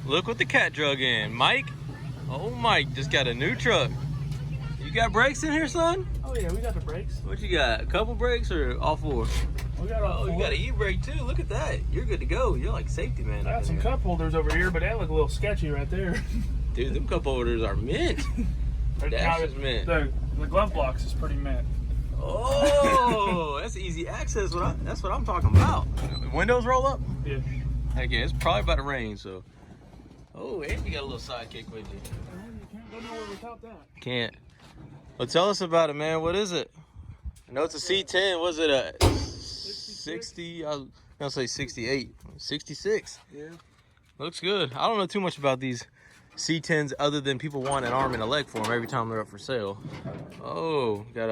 Look what the cat drug in. Mike. Oh, Mike just got a new truck. You got brakes in here, son? Oh yeah, we got the brakes. What you got? A couple brakes or all four? We got all four. You got an e-brake too. Look at that. You're good to go. You're like safety man. I got some cup holders over here, but they look a little sketchy right there. Dude, them cup holders are mint. That's just mint. The glove box is pretty mint. Oh, that's easy access. That's what I'm talking about. Windows roll up? Yeah. Heck yeah, it's probably about to rain, so. Oh, and you got a little sidekick with you. You can't go nowhere without that. Can't. Well, tell us about it, man. What is it? I know it's a C10. Was it a 60? I was gonna say 68. 66. Yeah. Looks good. I don't know too much about these C10s other than people want an arm and a leg for them every time they're up for sale. Oh, got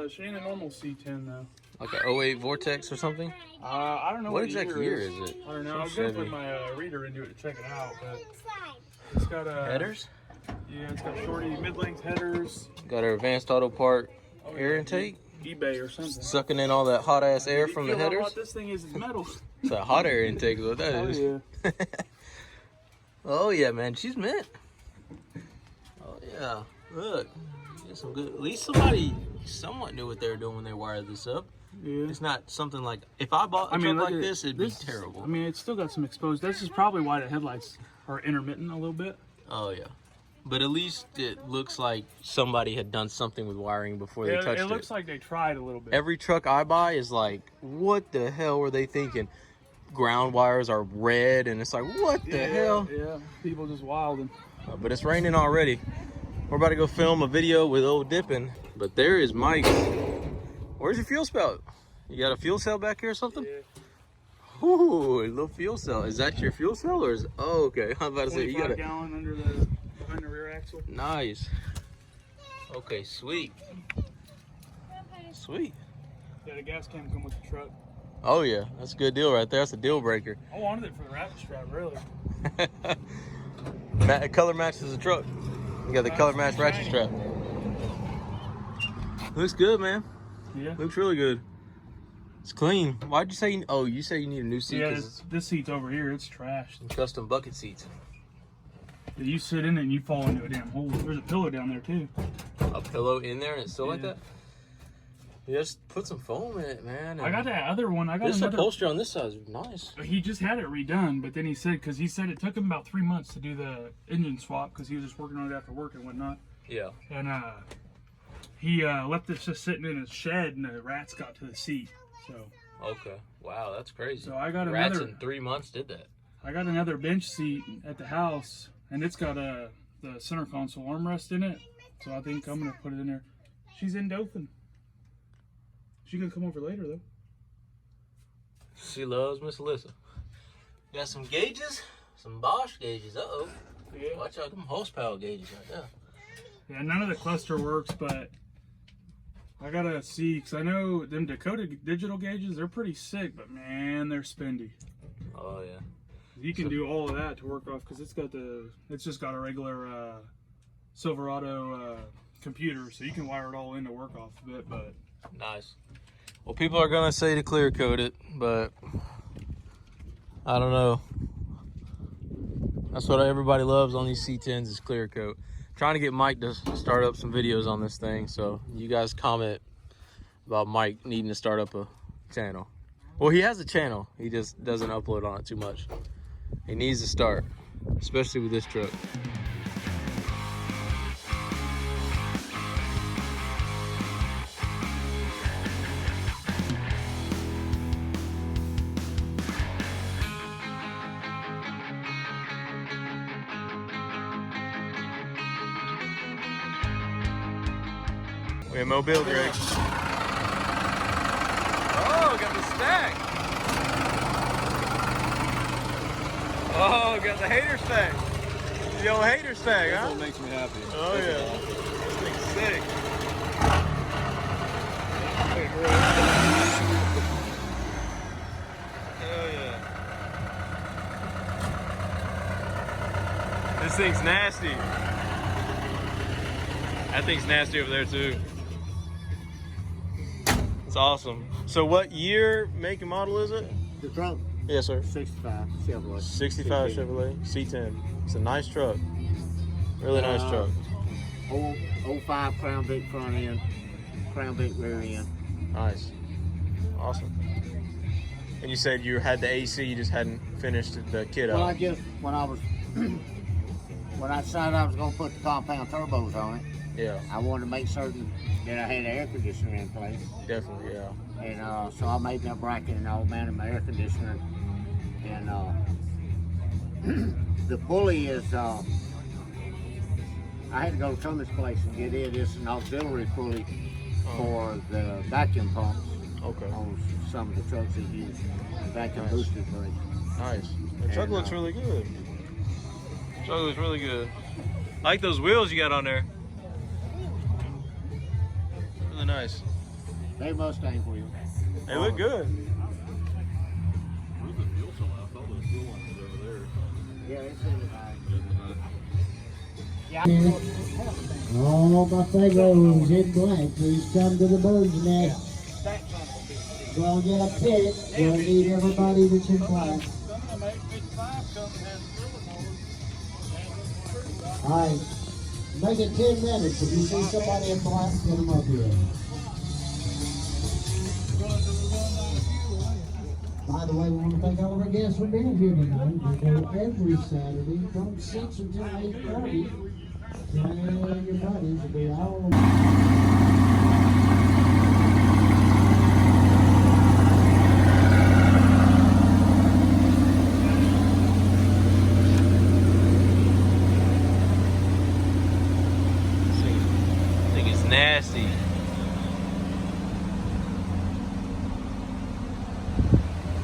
she ain't a normal C10 though. Like a 08 Vortex or something? I don't know what exact year is it? I don't know. I was gonna put my reader into it to check it out, but it's got headers. Yeah, it's got shorty mid-length headers. Got our advanced auto part air intake. eBay or something. Sucking in all that hot ass air from the headers. How hot this thing is metal. It's a hot air intake is what that is. Oh yeah. Oh yeah, man, she's mint. Oh yeah, look, get some good. At least somebody somewhat knew what they were doing when they wired this up. Yeah. It's not something like if I bought a truck like this, it'd be terrible. I mean, it's still got some exposed. This is probably why the headlights are intermittent a little bit. Oh yeah, but at least it looks like somebody had done something with wiring before they touched it. It looks like they tried a little bit. Every truck I buy is like, what the hell were they thinking? Ground wires are red, and it's like, what the hell? Yeah, people just wilding. But it's raining already. We're about to go film a video with old Dippin', but there is Mike. Where's your fuel spout? You got a fuel cell back here or something? Yeah. Ooh, a little fuel cell. Is that your fuel cell or is? Oh, okay. I'm about to say you got a gallon under behind the rear axle. Nice. Okay, sweet. Sweet. Yeah, the gas can come with the truck. Oh yeah, that's a good deal right there. That's a deal breaker. I wanted it for the ratchet strap, really. Color matches the truck. You got the color match ratchet strap. Looks good, man. Yeah. Looks really good. It's clean. Why'd you say? Oh, you say you need a new seat. Yeah, this seat's over here. It's trashed. Custom bucket seats. Yeah, you sit in it and you fall into a damn hole. There's a pillow down there too. A pillow in there and it's still like that? You just put some foam in it, man. I got that other one. This upholstery on this side is nice. He just had it redone, but then he said it took him about 3 months to do the engine swap because he was just working on it after work and whatnot. Yeah. And he left this just sitting in his shed, and the rats got to the seat. So. Okay. Wow, that's crazy. So I got rats in 3 months did that. I got another bench seat at the house, and it's got the center console armrest in it. So I think I'm gonna put it in there. She's in Dothan. She can come over later though. She loves Miss Alyssa. Got some gauges, some Bosch gauges. Uh-oh. Yeah. Watch out, them horsepower gauges right there. Yeah, none of the cluster works, but I gotta see, because I know them Dakota digital gauges, they're pretty sick, but man, they're spendy. Oh yeah. You can do all of that to work off, because it's just got a regular Silverado computer, so you can wire it all in to work off of it, but. Nice. Well, people are gonna say to clear coat it, but I don't know. That's what everybody loves on these C10s is clear coat. Trying to get Mike to start up some videos on this thing, so you guys comment about Mike needing to start up a channel. Well, he has a channel, he just doesn't upload on it too much. He needs to start, especially with this truck. We have Mobile, Greg. Oh, got the stack. Oh, got the hater stack. The old hater stack, huh? That's what makes me happy. Oh, yeah. This thing's sick. Hell yeah. This thing's nasty. That thing's nasty over there too. It's awesome. So what year, make, and model is it? The trunk. Yes, sir. 65 Chevrolet. 65 C10. Chevrolet C10. It's a nice truck. Really nice truck. 05 Crown Vic front end, Crown Vic rear end. Nice. Awesome. And you said you had the AC, you just hadn't finished the kit Well, up. when I decided I was going to put the compound turbos on it, Yeah, I wanted to make certain that I had air conditioner in place. definitely, yeah. And so I made that bracket and all, mounted my air conditioner. And the pulley is, I had to go to Thomas Place and get it. It's an auxiliary pulley for the vacuum pumps Okay. on some of the trucks that use vacuum boosted brakes. Nice. The truck looks really good. Truck looks really good. I like those wheels you got on there. Really nice. They Mustang wheels. They look good. Yeah, it's in the bag. Yeah. All my Pharaohs in black, please come to the bird's nest. We'll get a pit. We'll need everybody that's in class. Alright, make it 10 minutes. If you see somebody in black, get them up here. By the way, we want to thank all of our guests for being here tonight. We go every Saturday from 6 until 8:30. Tell your buddies to be all. This thing is nasty.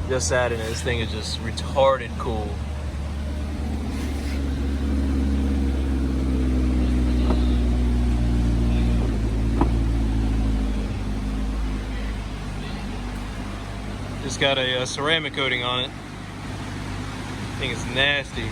Just sat in it. This thing is just retarded cool. Just got a ceramic coating on it. I think it's nasty.